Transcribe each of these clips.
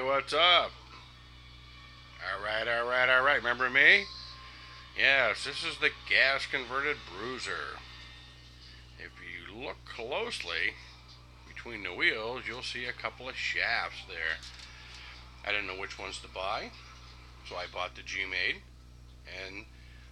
what's up? Alright. Remember me? Yes, this is the gas converted Bruiser. If you look closely between the wheels, you'll see a couple of shafts there. I didn't know which ones to buy, so I bought the gmade and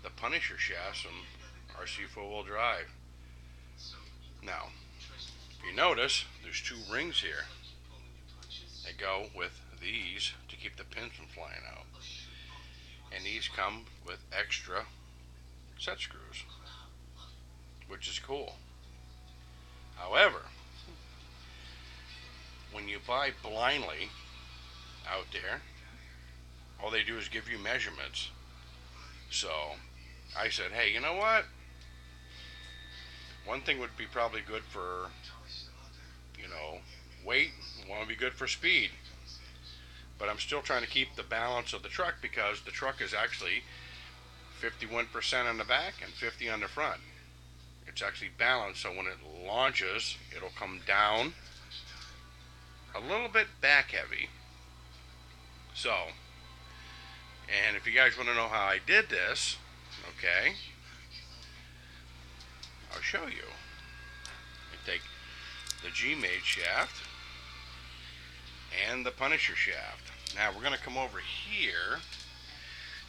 the Punisher shafts from rc4wd drive. Now, if you notice, there's two rings here that go with these to keep the pins from flying out. And these come with extra set screws, which is cool. However, when you buy blindly out there, all they do is give you measurements. So I said, hey, you know what? One thing would be probably good for, weight. Want to be good for speed. But I'm still trying to keep the balance of the truck because the truck is actually 51% on the back and 50 on the front. It's actually balanced, so when it launches, it'll come down a little bit back heavy. So, and if you guys want to know how I did this, okay, I'll show you. I take the gmade shaft and the Punisher shaft. Now we're going to come over here,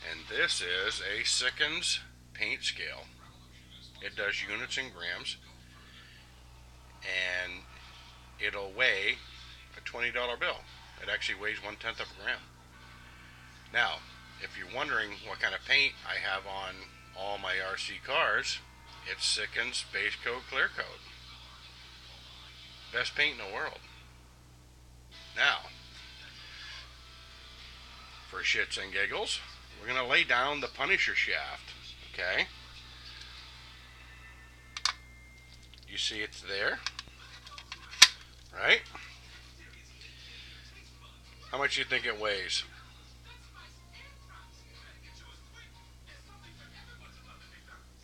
and this is a Sickens paint scale. It does units and grams, and it'll weigh a $20 bill. It actually weighs 1/10 of a gram. Now, if you're wondering what kind of paint I have on all my RC cars, it's Sickens Base Coat Clear Coat. Best paint in the world. Now, for shits and giggles, we're going to lay down the Punisher shaft, okay? You see it's there, right? How much do you think it weighs?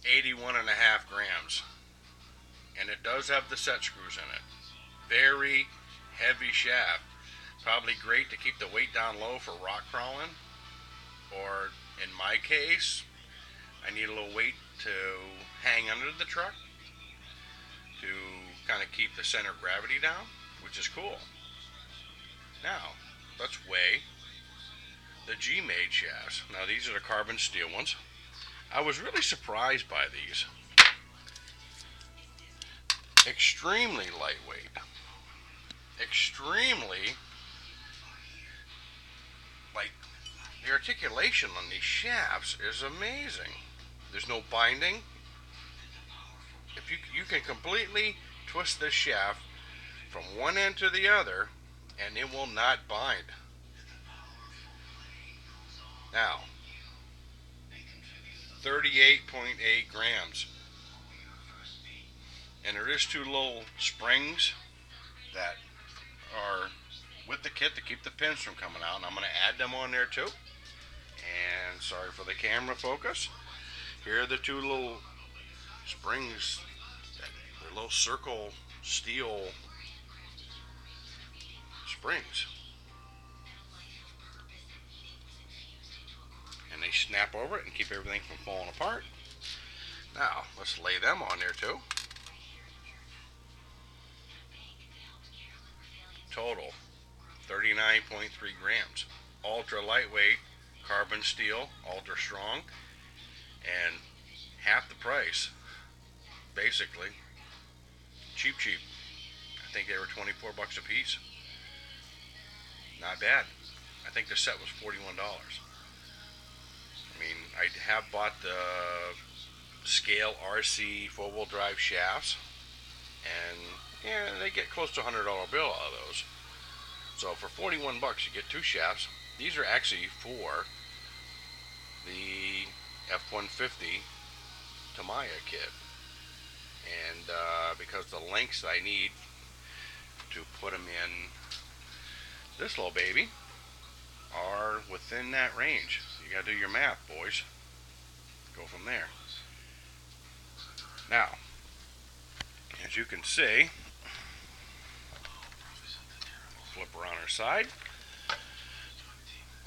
$81.5 grams. And it does have the set screws in it. Very heavy shaft. Probably great to keep the weight down low for rock crawling. Or in my case, I need a little weight to hang under the truck to kind of keep the center of gravity down, which is cool. Now, let's weigh the gmade shafts. Now, these are the carbon steel ones. I was really surprised by these. Extremely lightweight. Extremely, the articulation on these shafts is amazing. There's no binding. If you can completely twist this shaft from one end to the other, and it will not bind. Now, 38.8 grams. And there is two little springs that are with the kit to keep the pins from coming out, and I'm going to add them on there too. And sorry for the camera focus. Here are the two little springs. They're little circle steel springs. And they snap over it and keep everything from falling apart. Now, let's lay them on there too. Total, 39.3 grams. Ultra lightweight, carbon steel, ultra strong, and half the price, basically. Cheap. I think they were 24 bucks a piece. Not bad. I think the set was $41. I mean, I have bought the scale rc4wd drive shafts, and yeah, they get close to a $100 bill out of those. So for 41 bucks, you get two shafts. These are actually for the F-150 Tamiya kit, and because the lengths I need to put them in this little baby are within that range. You gotta do your math, boys. Go from there. Now, as you can see, flip her on her side.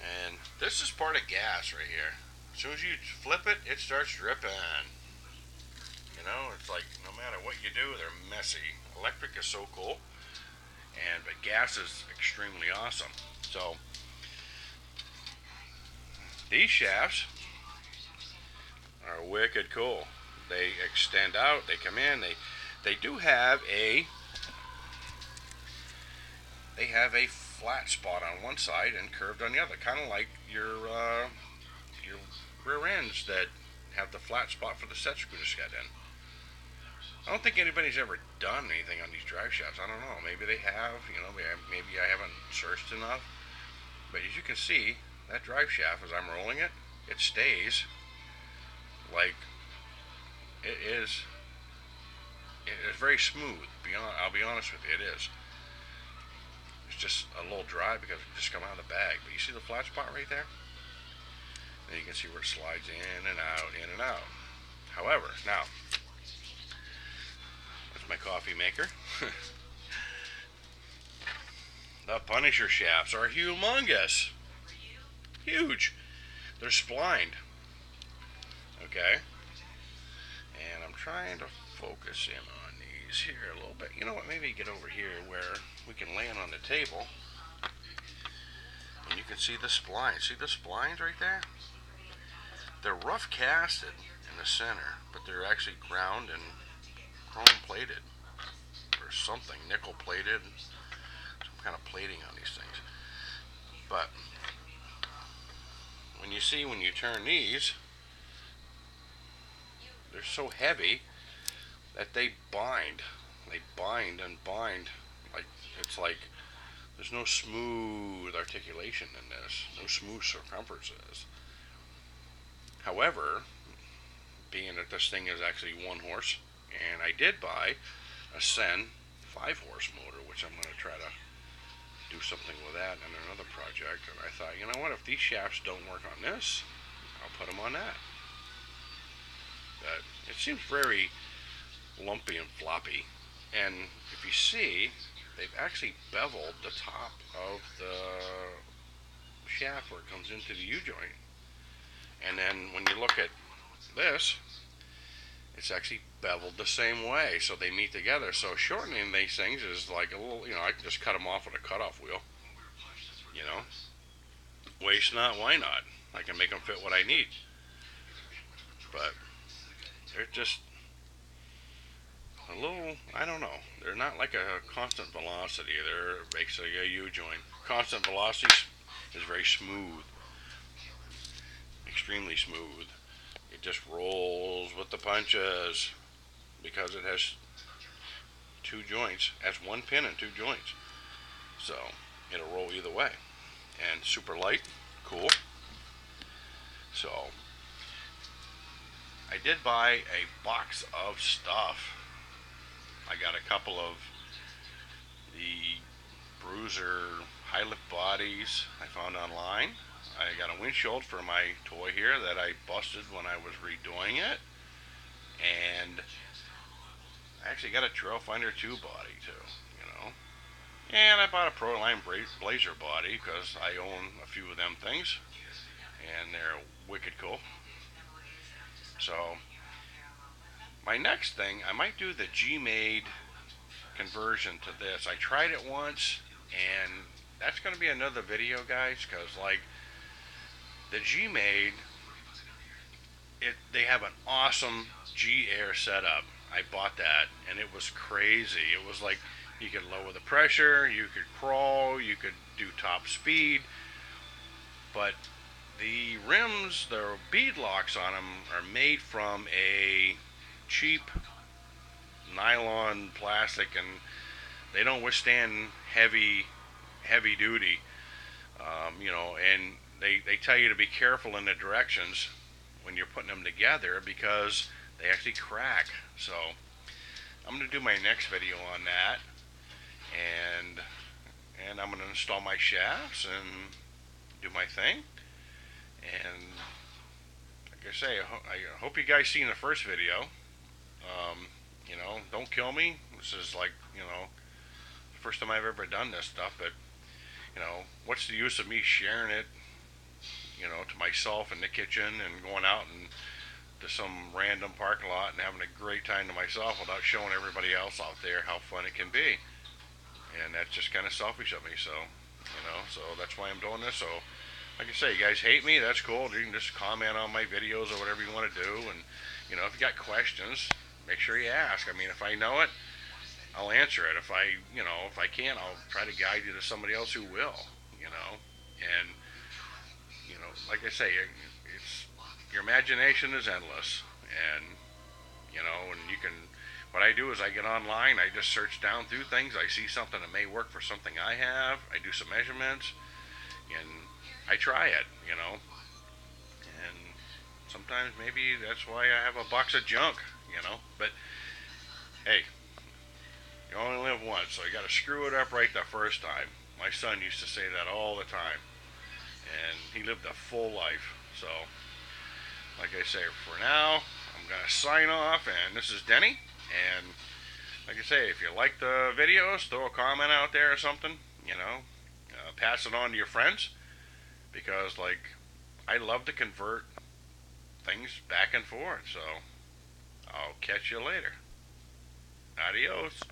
And this is part of gas right here. As soon as you flip it, it starts dripping. You know, it's like no matter what you do, they're messy. Electric is so cool, but gas is extremely awesome. So these shafts are wicked cool. They extend out. They come in. They do have a flat spot on one side and curved on the other, kind of like your rear ends that have the flat spot for the set screw to get in. I don't think anybody's ever done anything on these drive shafts. I don't know. Maybe they have. You know, maybe I haven't searched enough. But as you can see, that drive shaft, as I'm rolling it, it stays like it is. It is very smooth. I'll be honest with you, it is. It's just a little dry because it just come out of the bag. But you see the flat spot right there? And you can see where it slides in and out, in and out. However, now, that's my coffee maker. The Punisher shafts are humongous. Huge. They're splined. Okay? And I'm trying to focus in on these here a little bit. You know what? Maybe get over here where we can land on the table. And you can see the splines. See the splines right there? They're rough casted in the center, but they're actually ground and chrome plated or something, nickel plated, some kind of plating on these things. But when you turn these, they're so heavy that they bind. They bind and bind. Like it's like there's no smooth articulation in this, no smooth circumferences. However, being that this thing is actually 1 horse, and I did buy a Sen 5-horse motor, which I'm going to try to do something with that in another project. And I thought, you know what, if these shafts don't work on this, I'll put them on that. But it seems very lumpy and floppy. And if you see, they've actually beveled the top of the shaft where it comes into the U-joint. And then when you look at this, it's actually beveled the same way, so they meet together. So shortening these things is like a little, I can just cut them off with a cutoff wheel. Waste not, why not? I can make them fit what I need. But they're just a little, I don't know. They're not like a constant velocity. They're basically a U-joint. Constant velocity is very smooth. Extremely smooth. It just rolls with the punches because it has 2 joints, has 1 pin and 2 joints. So it'll roll either way. And super light, cool. So I did buy a box of stuff. I got a couple of the Bruiser high lift bodies I found online. I got a windshield for my toy here that I busted when I was redoing it. And I actually got a Trail Finder 2 body too, And I bought a Proline Blazer body because I own a few of them things. And they're wicked cool. So my next thing, I might do the gmade conversion to this. I tried it once, and that's going to be another video, guys, because like the gmade, they have an awesome G-Air setup. I bought that, and it was crazy. It was like you could lower the pressure, you could crawl, you could do top speed, but the rims, the bead locks on them are made from a cheap nylon plastic, and they don't withstand heavy duty. And they tell you to be careful in the directions when you're putting them together because they actually crack. So I'm going to do my next video on that, and I'm going to install my shafts and do my thing. And like I say, I hope you guys seen the first video. Don't kill me. This is like, the first time I've ever done this stuff, but, what's the use of me sharing it to myself in the kitchen and going out and to some random parking lot and having a great time to myself without showing everybody else out there how fun it can be. And that's just kind of selfish of me. So that's why I'm doing this. So, like I say, you guys hate me, that's cool. You can just comment on my videos or whatever you want to do. And, if you got questions, make sure you ask. I mean, if I know it, I'll answer it. If I can't, I'll try to guide you to somebody else who will, And, like I say, it's your imagination is endless. And, and you can, what I do is I get online, I just search down through things, I see something that may work for something I have, I do some measurements, and I try it. And sometimes maybe that's why I have a box of junk. But hey, you only live once, so you got to screw it up right the first time. My son used to say that all the time, and he lived a full life. So, like I say, for now, I'm gonna sign off, and this is Denny. And like I say, if you like the videos, throw a comment out there or something. Pass it on to your friends because, like, I love to convert things back and forth. So, I'll catch you later. Adios.